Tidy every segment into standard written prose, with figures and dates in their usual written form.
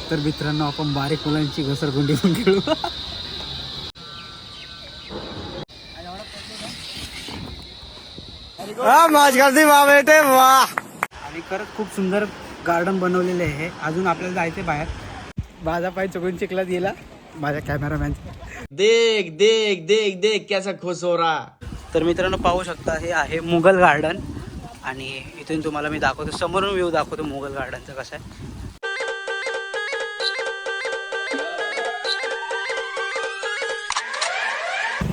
तर मित्रांनो आपण बारीक मुलांची घसरगुंडी पण खेळू. मौज करती वाह बेटे वाह. आणि खरंच खूप सुंदर गार्डन बनवलेले आहे. अजून आपल्याला जायचे बाहेर. माझा पाय चुकून चिखलात गेला माझ्या कॅमेरामॅन. देख देख देख देख कैसा खुश हो रहा. तर मित्रांनो पाहू शकता हे आहे मुघल गार्डन आणि इथून तुम्हाला मी दाखवतो, समोरून व्ह्यू दाखवतो मुघल गार्डनचा कसा आहे.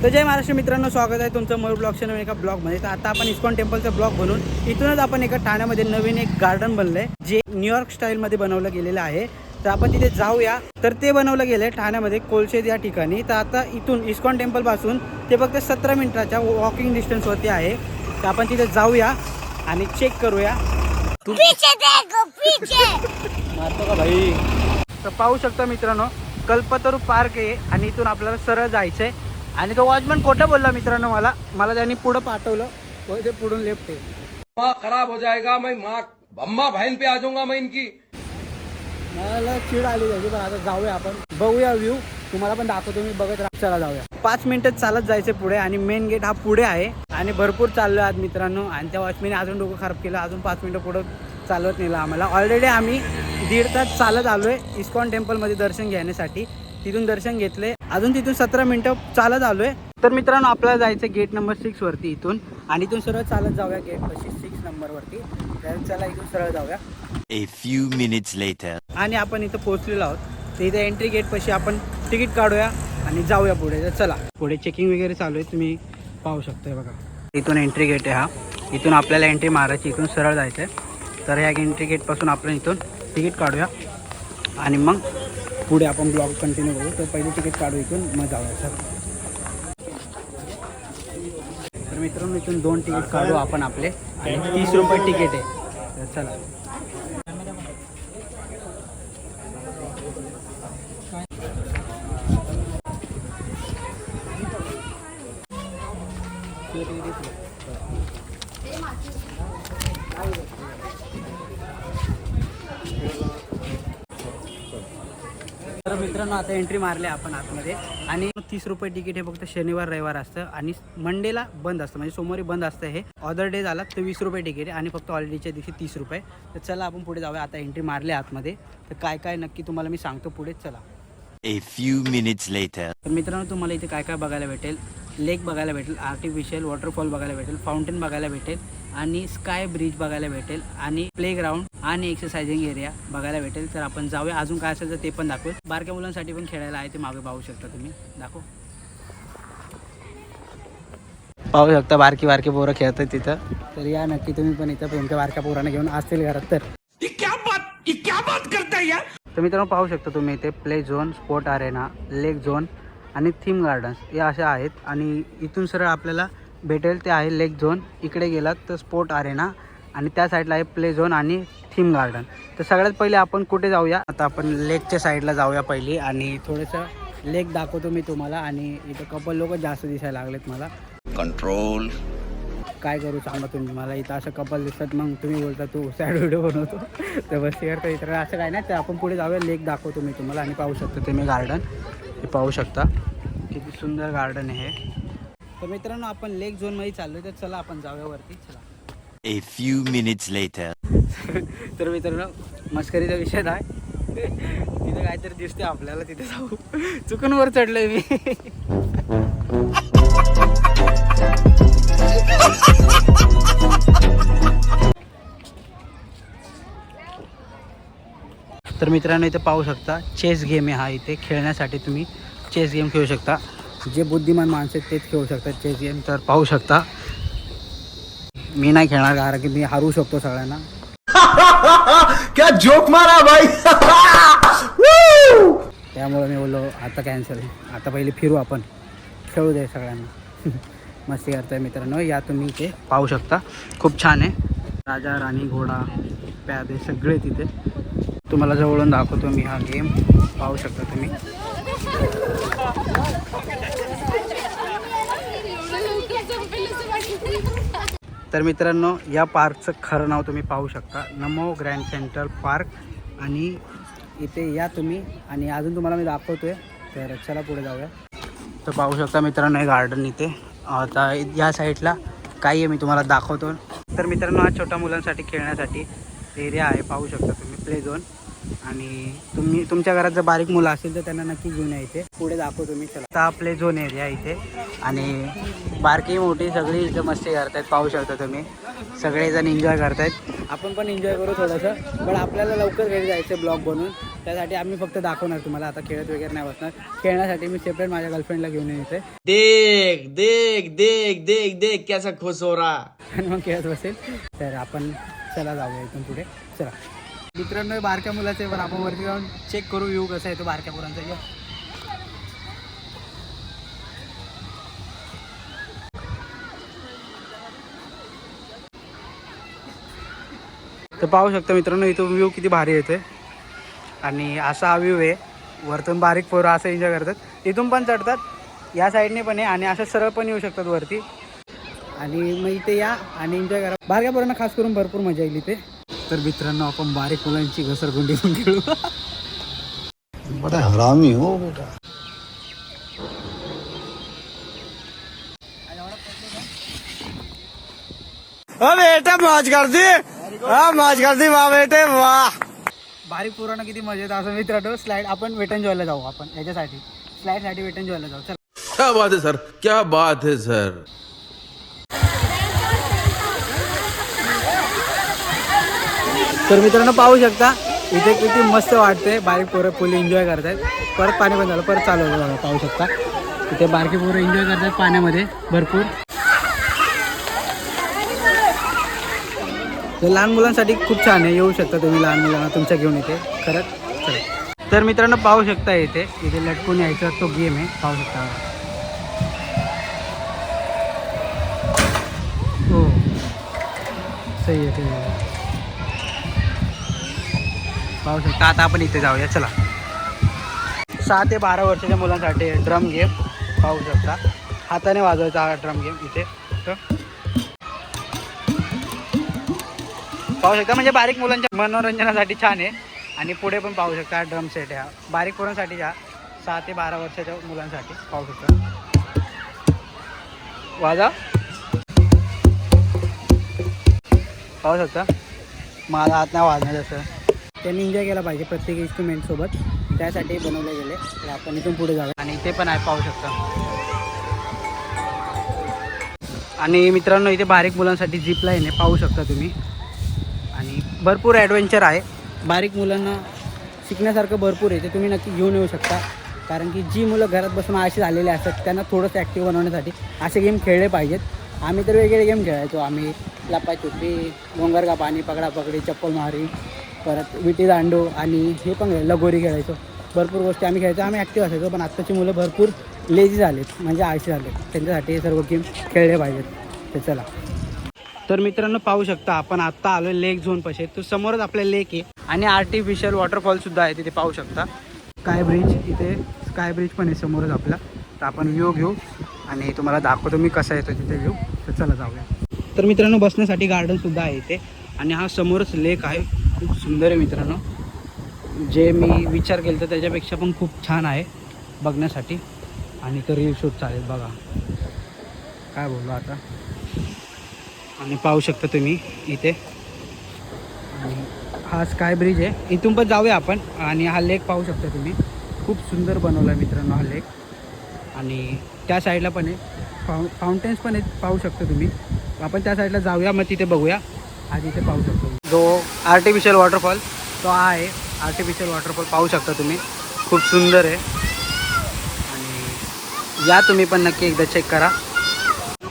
तर जय महाराष्ट्र मित्रांनो, स्वागत आहे तुमचं मयूर ब्लॉगच्या नवीन एका ब्लॉगमध्ये. तर आता आपण इस्कॉन टेम्पलचा ब्लॉग बनवून इथूनच आपण एका ठाण्यामध्ये नवीन एक गार्डन बनलं आहे जे न्यूयॉर्क स्टाईलमध्ये बनवलं गेलेलं आहे. तर आपण तिथे जाऊया. तर ते बनवलं गेलं आहे ठाण्यामध्ये कोलशेत या ठिकाणी. तर आता इथून इस्कॉन टेम्पलपासून ते फक्त 17 मिनिटाच्या वॉकिंग डिस्टन्सवरती आहे. तर आपण तिथे जाऊया आणि चेक करूया. मारतो का भाई. तर पाहू शकता मित्रांनो कल्पतरू पार्क आहे आणि इथून आपल्याला सरळ जायचं आहे. आणि तो वॉचमन खोटं बोलला मित्रांनो, मला त्यांनी पुढं पाठवलं, ते पुढून लेफ्ट आहे. खराब हो जाएगा, मैं माँ अम्मा बहन पे आ जाऊंगा मैं इनकी. मला चिड आली त्याची. पण आता जाऊया आपण, बघूया व्ह्यू, तुम्हाला पण दाखवतो मी, बघत राहा. चला जाऊया. 5 मिनिटं चालत जायचं पुढे आणि मेन गेट हा पुढे आहे. आणि भरपूर चाललो आज मित्रांनो. आणि त्या वॉचमॅनने अजून डोकं खराब केलं, अजून 5 मिनिटं पुढं चालवत नेलं आम्हाला. ऑलरेडी आम्ही 1.5 तास चालत आलो आहे इस्कॉन टेम्पलमध्ये दर्शन घेण्यासाठी. तिथून दर्शन घेतले, अजून तिथून 17 मिनिटं चालत आलो आहे. तर मित्रांनो आपल्याला जायचं गेट नंबर 6 वरती इथून. आणि इथून सरळ चालत जाऊया गेट पाशी 6 नंबरवरती. तर चला इथून सरळ जाऊया. A few minutes later. आणि आपण इथं पोहोचलेलो आहोत. तर इथे एंट्री गेट पाशी आपण तिकीट काढूया आणि जाऊया पुढे. तर चला, पुढे चेकिंग वगैरे चालू आहे, तुम्ही पाहू शकताय बघा. इथून एंट्री गेट आहे हा. इथून आपल्याला एंट्री मारायची, इथून सरळ जायचं आहे. तर ह्या एंट्री गेटपासून आपण इथून तिकीट काढूया आणि मग पुढे आपण ब्लॉग कंटिन्यू करू. तर पहिले तिकीट काढू इथून, मग जाऊया. सर तर मित्रांनो इथून 2 तिकीट काढू आपण आपले आणि 30 रुपये तिकीट आहे. तर चला. तर मित्रांनो आता एंट्री मारली आपण आतमध्ये. आणि 30 रुपये तिकीट हे फक्त शनिवार रविवार असतं आणि मंडेला बंद असतं, म्हणजे सोमवारी बंद असतं. हे अदर डे झाला तर 20 रुपये तिकीट आहे आणि फक्त हॉलिडेच्या दिवशी 30 रुपये. तर चला आपण पुढे जाऊया. आता एंट्री मारली आतमध्ये. तर काय काय नक्की तुम्हाला मी सांगतो पुढे. चला. A few minutes later. तर मित्रांनो तुम्हाला इथे काय काय बघायला भेटेल. लेक बघायला भेटेल, आर्टिफिशियल वॉटरफॉल बघायला भेटेल, फाउंटेन बघायला भेटेल आणि स्काय ब्रिज बघायला भेटेल आणि प्लेग्राऊंड आणि एक्सरसाइजिंग एरिया बघायला भेटेल. तर आपण जाऊया. अजून काय असेल तर ते पण दाखवेल. बारक्या मुलांसाठी पण खेळायला आहे, ते मागे पाहू शकता तुम्ही. दाखव, पाहू शकता बारकी बारकी पोरं खेळतात तिथं. तर या नक्की तुम्ही पण इथं तुमच्या बारक्या पोरांना घेऊन असतील घरात. तर क्या बात करता है यार. तर मित्रांनो पाहू शकता तुम्ही इथे प्ले झोन, स्पोर्ट अरेना, लेक झोन आणि थीम गार्डन्स हे असे आहेत. आणि इथून सरळ आपल्याला भेटेल ते आहे लेक झोन. इकडे गेलात तर स्पोर्ट अरेना आणि त्या साईडला आहे प्ले झोन आणि थीम गार्डन. तर सगळ्यात पहिले आपण कुठे जाऊया. आता आपण लेकच्या साईडला जाऊया पहिली आणि थोडंसं लेक दाखवतो मी तुम्हाला. आणि इथं कपल लोक जास्त दिसायला लागलेत मला. Control. काय करू सांगा तुम्ही. मला इथं असं कपल दिसतात, मग तुम्ही बोलता तू सॅड व्हिडिओ बनवतो. तर बस करतो इथं असं काय नाही. तर आपण पुढे जाऊया, लेक दाखवतो मी तुम्हाला. आणि पाहू शकता तुम्ही गार्डन, हे पाहू शकता किती सुंदर गार्डन आहे. तर मित्रांनो आपण लेक झोनमध्ये चाललो. तर चला आपण जाऊया वरती. चला. A few minutes later. तर मित्रांनो मस्करीचा विषय नाही. तिथे काहीतरी दिसते आपल्याला, तिथे जाऊ. चुकून वर चढलोय मी. तर मित्रांनो इथे पाहू शकता चेस गेम आहे हा. इथे खेळण्यासाठी तुम्ही चेस गेम खेळू शकता. जे बुद्धिमान माणसं आहेत तेच खेळू शकतात चेस गेम. तर पाहू शकता मी नाही खेळणार कारण की मी हरू शकतो सगळ्यांना. क्या जोक मारा भाई. त्यामुळे मी बोललो आता कॅन्सल. आता पहिले फिरू आपण, खेळू दे सगळ्यांना. मस्ती करतोय मित्रांनो. या तुम्ही इथे पाहू शकता खूप छान आहे. राजा राणी घोडा प्यादे सगळे तिथे. तुम्हाला जवळून दाखवतो मी हा गेम. पाहू शकता तुम्ही. तर मित्रांनो या पार्कचं खरं नाव तुम्ही पाहू शकता, नमो ग्रँड सेंट्रल पार्क. आणि इथे या तुम्ही आणि अजून तुम्हाला मी दाखवतोय. तर चला पुढे जाऊया. तर पाहू शकता मित्रांनो हे गार्डन इथे. आता या साईडला काही आहे मी तुम्हाला दाखवतो. तर मित्रांनो हा छोट्या मुलांसाठी खेळण्यासाठी एरिया आहे. पाहू शकता तुम्ही प्ले झोन. आणि तुमच्या घरात जर बारीक मुलं असतील तर त्यांना नक्की घेऊन या इथे. पुढे दाखवतो मी. चला आता प्ले झोन एरिया इथे आणि बारकी मोठी सगळी इथे मस्ती करतायत. पाहू शकता तुम्ही सगळेजण एन्जॉय करतायत. आपण पण एन्जॉय करू थोडंसं. पण आपल्याला लवकर घरी जायचं ब्लॉग बनवून. त्यासाठी आम्ही फक्त दाखवणार तुम्हाला. आता खेळत वगैरे नाही बसणार. खेळण्यासाठी मी सेपरेट माझ्या गर्लफ्रेंडला घेऊन येते देख देख देख देख देख कैसा खुश हो रहा. आणि मग खेळत बसेल. तर आपण चला जाऊया इथून पुढे. चला मित्रांनो बारक्या मुलाचे पण आपण वरती जाऊन चेक करू व्ह्यू कसा आहे तो बारक्या मुलांचा. तर पाहू शकता मित्रांनो इथून व्ह्यू किती भारी येते. आणि असा हा व्ह्यू आहे. वरतून बारीक पोरं असं एन्जॉय करतात. इथून पण चढतात या साईडने पण आहे आणि असं सरळ पण येऊ शकतात वरती. आणि मग इथे या आणि एन्जॉय करा. बारक्या पोरांना खास करून भरपूर मजा येईल इथे. तर मित्रांनो आपण बारीक मुलांची घसरगुंडी पण खेळू. बड़ा हरामी हो बेटा. बेटा मौज कर दी. मौज कर दी वाह बेटे वाह. बारीक पोरांना किती मजा येतं असं मित्रांनो. स्लाईड आपण वेट एन्जॉयला जॉयला जाऊ. आपण याच्यासाठी स्लाईडसाठी वेट एन्जॉयला जॉयला जाऊ. चला क्या बात है सर, क्या बात है सर. तर मित्रांनो पाहू शकता इथे किती मस्त वाटते. बारीक पोरं फुल एन्जॉय करतात. परत पाणी बंद झालं परत चालू होतं बघा. पाहू शकता इथे बारकी पोरं एन्जॉय करतात पाण्यामध्ये भरपूर. तर लहान मुलांसाठी खूप छान आहे. येऊ शकता तुम्ही लहान मुलांना तुमच्या घेऊन इथे खरंच. चला तर मित्रांनो पाहू शकता इथे लटकून यायचा तो गेम आहे. पाहू शकता हो सही आहे. पाहू शकता. आता आपण इथे जाऊया. चला 6 ते 12 वर्षाच्या मुलांसाठी ड्रम गेम. पाहू शकता हाताने वाजवायचा हा ड्रम गेम इथे. पाहू शकता म्हणजे बारीक मुलांच्या मनोरंजनासाठी छान आहे. आणि पुढे पण पाहू शकता ड्रम सेट आहे. बारीक पोरांसाठी ह्या 6 ते 12 वर्षाच्या मुलांसाठी. पाहू शकता वाजा. पाहू शकता माझा हात नाही वाजणार. जसं त्यांनी एन्जॉय केला पाहिजे प्रत्येक इन्स्ट्रुमेंटसोबत. त्यासाठी बनवले गेले. तर आपण इथून पुढे जाऊया. आणि इथे पण आहे पाहू शकता. आणि मित्रांनो इथे बारीक मुलांसाठी झिप लाईन आहे. पाहू शकता तुम्ही. आणि भरपूर ॲडव्हेंचर आहे. बारीक मुलांना शिकण्यासारखं भरपूर आहे. ते तुम्ही नक्की घेऊन येऊ शकता. कारण की जी मुलं घरात बसून आळशी झालेले असतात त्यांना थोडंसं ॲक्टिव्ह बनवण्यासाठी असे गेम खेळले पाहिजेत. आम्ही तर वेगवेगळे गेम खेळायचो. आम्ही लपाछुपी, डोंगर का पाणी, पकडापकडी, चप्पल मारी, परत विटी दांडू आणि हे पण लगोरी खेळायचो. भरपूर गोष्टी आम्ही खेळायचो. आम्ही ॲक्टिव्ह असायचो. पण आत्ताची मुलं भरपूर लेझी झालेत म्हणजे आळशी झाले. त्यांच्यासाठी हे सर्व गेम खेळले पाहिजेत. तर चला तर मित्रांनो पाहू शकता आपण आत्ता आलो लेक झोन पाशी. तो समोरच आपल्या लेक आहे आणि आर्टिफिशियल वॉटरफॉलसुद्धा आहे तिथे. पाहू शकता स्काय ब्रिज. इथे स्काय ब्रिज पण आहे समोरच आपला. तर आपण व्ह्यू घेऊ आणि तुम्हाला दाखवतो मी कसा येतो तिथे व्ह्यू. तर चला जाऊया. तर मित्रांनो बसण्यासाठी गार्डनसुद्धा आहे इथे. आणि हा समोरच लेक आहे. खूप सुंदर आहे मित्रांनो. जे मी विचार केला तर त्याच्यापेक्षा पण खूप छान आहे बघण्यासाठी. आणि तर रील शूट चालेल बघा काय बोललो आता. आणि पाहू शकता तुम्ही इथे. आणि हा स्काय ब्रिज आहे. इथून पण जाऊया आपण. आणि हा लेक पाहू शकता तुम्ही. खूप सुंदर बनवला आहे मित्रांनो हा लेक. आणि त्या साईडला पण आहे फाउंटेन्स पण आहेत. पाहू शकता तुम्ही. आपण त्या साईडला जाऊया मग तिथे बघूया. आज इथे पाहू शकतो जो आर्टिफिशियल वॉटरफॉल तो हा आहे. आर्टिफिशियल वॉटरफॉल पाहू शकता तुम्ही. खूप सुंदर आहे. आणि या तुम्ही पण नक्की एकदा चेक करा.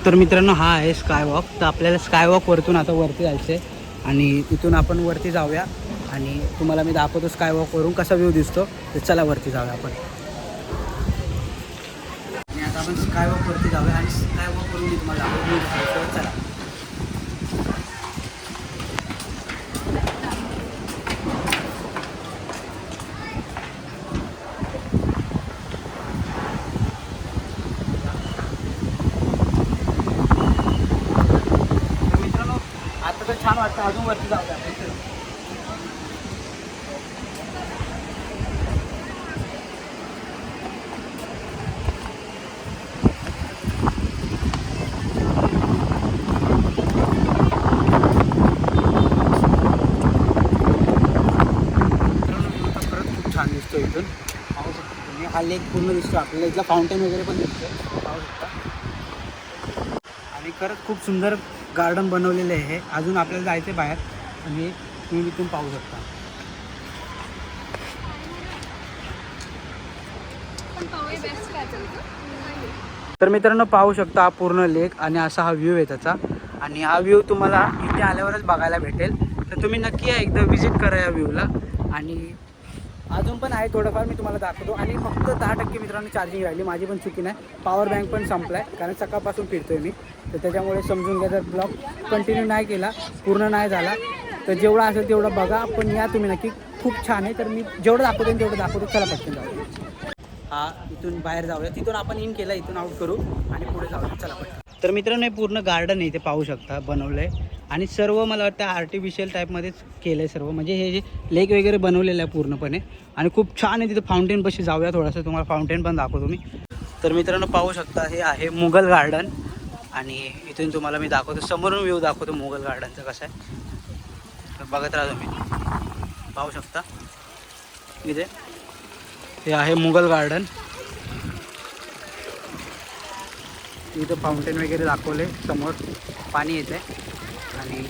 तर मित्रांनो हा आहे स्कायवॉक. तर आपल्याला स्कायवॉकवरतून आता वरती जायचं आहे. आणि इथून आपण वरती जाऊया आणि तुम्हाला मी दाखवतो स्कायवॉकवरून कसा व्ह्यू दिसतो. तर चला वरती जाऊया आपण. आणि आता आपण स्कायवॉकवरती जाऊया आणि स्कायवॉकवरून मी तुम्हाला दाखवतो. चला छान वाटतं. अजून वरती जाऊया आपण. छान दिसतो इथून पाहू शकता तुम्ही. हा लेक पूर्ण दिसतो आपल्याला, इथला फाउंटेन वगैरे पण दिसतो पाहू शकता. आणि खरंच खूप सुंदर गार्डन बनवलेलं आहे हे. अजून आपल्याला जायचं आहे बाहेर आणि तुम्ही इथून पाहू शकता. तर मित्रांनो पाहू शकता हा पूर्ण लेक आणि असा हा व्ह्यू आहे त्याचा. आणि हा व्ह्यू तुम्हाला इथे आल्यावरच बघायला भेटेल, तर तुम्ही नक्की या एकदा विजिट करा या व्ह्यूला. आणि अजून पण आहे थोडंफार मी तुम्हाला दाखवतो. आणि फक्त 10% मित्रांनो चार्जिंग राहिली, माझी पण चुकी नाही. पॉवर बँक पण संपला आहे कारण सकाळपासून फिरतोय मी, तर त्याच्यामुळे समजून घ्या. जर ब्लॉग कंटिन्यू नाही केला, पूर्ण नाही झाला, तर जेवढा असेल तेवढं बघा. पण या तुम्ही नक्की, खूप छान आहे. तर मी जेवढं दाखवतो तेवढं दाखवतो. चला पटकन जाऊया. हा इथून बाहेर जाऊया, तिथून आपण इन केला, इथून आउट करू आणि पुढे जाऊया. चला पटकन. तर मित्रांनो हे पूर्ण गार्डन आहे, इथे पाहू शकता बनवलं आहे. आणि सर्व मला वाटतं आर्टिफिशियल टाईपमध्येच केलं आहे सर्व. म्हणजे हे जे लेक वगैरे बनवलेलं आहे पूर्णपणे आणि खूप छान आहे. तिथे फाउंटेन पाशी जाऊया थोडंसं, तुम्हाला फाउंटेन पण दाखवतो मी. तर मित्रांनो पाहू शकता हे आहे मुघल गार्डन. आणि इथून तुम्हाला मी दाखवतो, समोरून व्ह्यू दाखवतो मुघल गार्डनचं कसं आहे. तर बघत राहा तुम्ही, पाहू शकता इथे हे आहे मुघल गार्डन. इथं फाउंटेन वगैरे दाखवले, समोर पाणी येते. आणि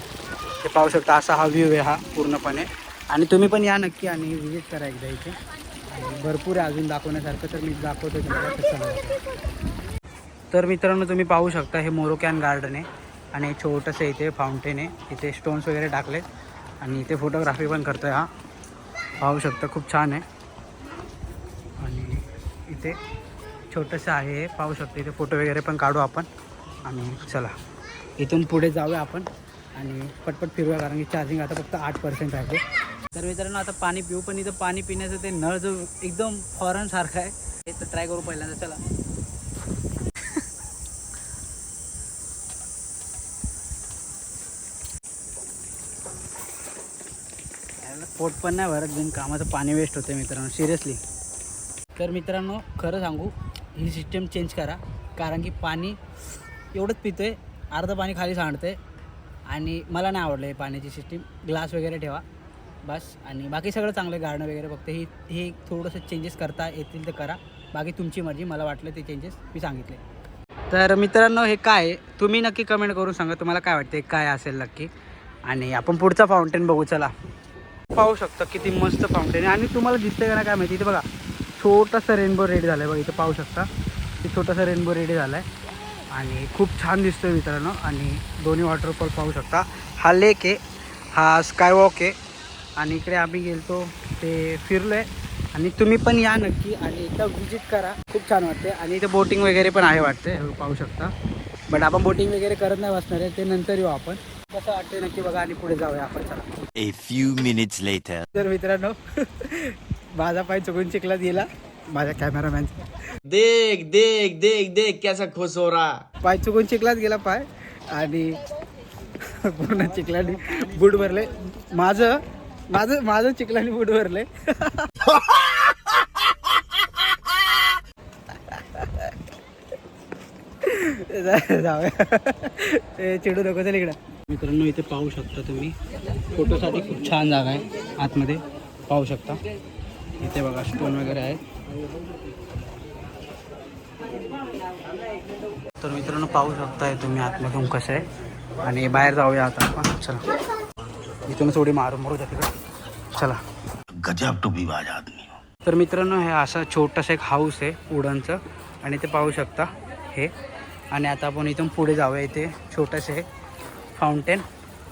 ते पाहू शकता असा हा व्ह्यू आहे हा पूर्णपणे. आणि तुम्ही पण या नक्की आणि विजिट करा एकदा इथे. आणि भरपूर आहे अजून दाखवण्यासारखं, तर मी दाखवतो तुम्हाला कसं. तर मित्रांनो तुम्ही पाहू शकता हे मोरोकॅन गार्डन आहे आणि छोटंसं इथे फाउंटेन आहे. इथे स्टोन्स वगैरे टाकले आणि इथे फोटोग्राफी पण करतो आहे. हा पाहू शकता खूप छान आहे. आणि इथे छोटंसं आहे हे, पाहू शकता. इथे फोटो वगैरे पण काढू आपण. आणि चला इथून पुढे जाऊया आपण आणि पटपट फिरूया कारण की चार्जिंग आता फक्त 8% आहे. तर मित्रांनो आता पाणी पिऊ. पण इथं पाणी पिण्याचं ते नळ जो एकदम फॉरेन सारखं आहे, हे तर ट्राय करू पहिल्यांदा. चला पोट पण नाही भरत, बिन कामाचं पाणी वेस्ट होतं मित्रांनो, सिरियसली. तर मित्रांनो खरं सांगू, ही सिस्टम चेंज करा कारण की पाणी एवढंच पितो आहे, अर्धं पाणी खाली सांडतं आहे. आणि मला नाही आवडलं हे पाण्याची सिस्टीम. ग्लास वगैरे ठेवा बस. आणि बाकी सगळं चांगलं गार्डन वगैरे, फक्त हे थोडंसं चेंजेस करता येतील तर करा. बाकी तुमची मर्जी, मला वाटलं ते चेंजेस मी सांगितले. तर मित्रांनो हे काय तुम्ही नक्की कमेंट करून सांगा तुम्हाला काय वाटते काय असेल नक्की. आणि आपण पुढचा फाउंटेन बघू. चला पाहू शकता किती मस्त फाउंटेन आहे. आणि तुम्हाला दिसतंय का काय माहिती, इथे बघा छोटासा रेनबो रेडी झाला आहे बघा. इथं पाहू शकता की छोटासा रेनबो रेडी झाला आहे आणि खूप छान दिसतोय मित्रांनो. आणि दोन्ही वॉटरफॉल पाहू शकता. हा लेक आहे, हा स्कायवॉक आहे. आणि इकडे आम्ही गेलतो ते फिरलो आहे. आणि तुम्ही पण या नक्की आणि एकदा विजिट करा, खूप छान वाटते. आणि इथे बोटिंग वगैरे पण आहे वाटते, पाहू शकता. बट आपण बोटिंग वगैरे करत नाही बसणार आहे, ते नंतर येऊ आपण. कसं वाटते नक्की बघा आणि पुढे जाऊया आपण. चला. A few minutes later. तर मित्रांनो माझा पाय चुकून चिखलात गेला, माझ्या कॅमेरामॅन देख देख देख देख कैसा खुश हो रहा. पाय चुकून चिखलात गेला पाय. आणि पूर्ण चिखलाने बूट भरले. माझं माझं माझं चिखलाने बूट भरले. जाऊया, ते चिडू नको. चल इकडं. मित्रांनो इथे पाहू शकता तुम्ही, फोटोसाठी खूप छान जागा आहे. आतमध्ये पाहू शकता इथे बघा स्टोन वगैरे आहे. तर मित्रांनो पाहू शकताय तुम्ही आतमधून कसं आहे. आणि बाहेर जाऊया आता आपण. चला इथून थोडी मारू द्या तिकडे. चला. गजब टू बी बाज आदमी. तर मित्रांनो हे असं छोटंसं एक हाऊस आहे वुडनचं आणि ते पाहू शकता हे. आणि आता आपण इथून पुढे जाऊया. इथे छोटंसं आहे फाउंटेन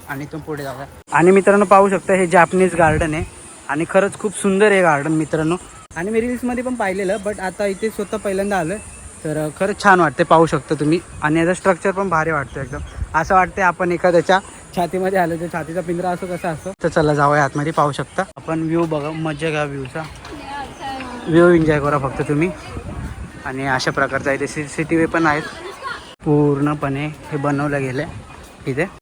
आणि इथून पुढे जाऊया. आणि मित्रांनो पाहू शकता हे जॅपनीज गार्डन आहे आणि खरंच खूप सुंदर आहे गार्डन मित्रांनो. आणि मी रील्समध्ये पण पाहिलेलं, बट आता इथे स्वतः पहिल्यांदा आलं. तर खरंच छान वाटते, पाहू शकता तुम्ही. आणि याचा स्ट्रक्चर पण भारी वाटतं एकदम. असं वाटते आपण एखाद्याच्या छातीमध्ये आलो, तर छातीचा पिंजरा असो कसा असतो. तर चला जाऊया आतमध्ये. पाहू शकता आपण व्ह्यू बघा, मजा घ्या व्ह्यूचा. व्ह्यू एन्जॉय करा फक्त तुम्ही. आणि अशा प्रकारचा इथे CCTV पण आहेत. पूर्णपणे हे बनवलं गेलं आहे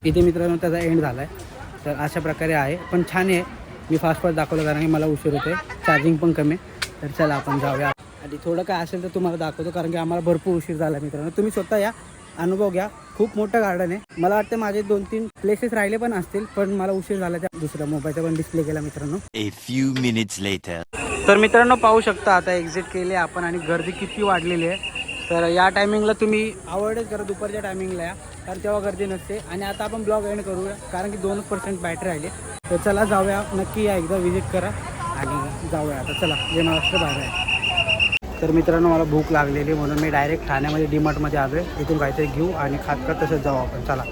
इथे मित्रांनो. त्याचा एंड झाला आहे. तर अशा प्रकारे आहे, पण छान आहे. मी फास्ट दाखवलं कारण की मला उशीर होते, चार्जिंग पण कमी. तर चला आपण जाऊया. आणि थोडं काय असेल तर तुम्हाला दाखवतो कारण की आम्हाला भरपूर उशीर झाला मित्रांनो. तुम्ही स्वतः या, अनुभव घ्या. खूप मोठं गार्डन आहे. मला वाटतं माझे 2-3 प्लेसेस राहिले पण असतील, पण मला उशीर झाला त्या दुसऱ्या मोबाईलचा पण डिस्प्ले केला मित्रांनो. A few minutes later. तर मित्रांनो पाहू शकता आता एक्झिट केली आपण आणि गर्दी किती वाढलेली आहे. तर या टायमिंगला तुम्ही अवॉइडच करा दुपारच्या टायमिंगला या, कारण तेव्हा गर्दी नसते. आणि आता आपण ब्लॉग एंड करूया कारण की 2% बॅटरी राहिली. तर चला जाऊया, नक्की या एकदा विजिट करा आणि जाऊया आता. चला जे महाराष्ट्र बाहेर आहे. तर मित्रांनो मला भूक लागलेली म्हणून मी डायरेक्ट ठाण्यामध्ये डीमार्टमध्ये आलो आहे. इथून काहीतरी घेऊ आणि खात तसंच जाऊ आपण. चला.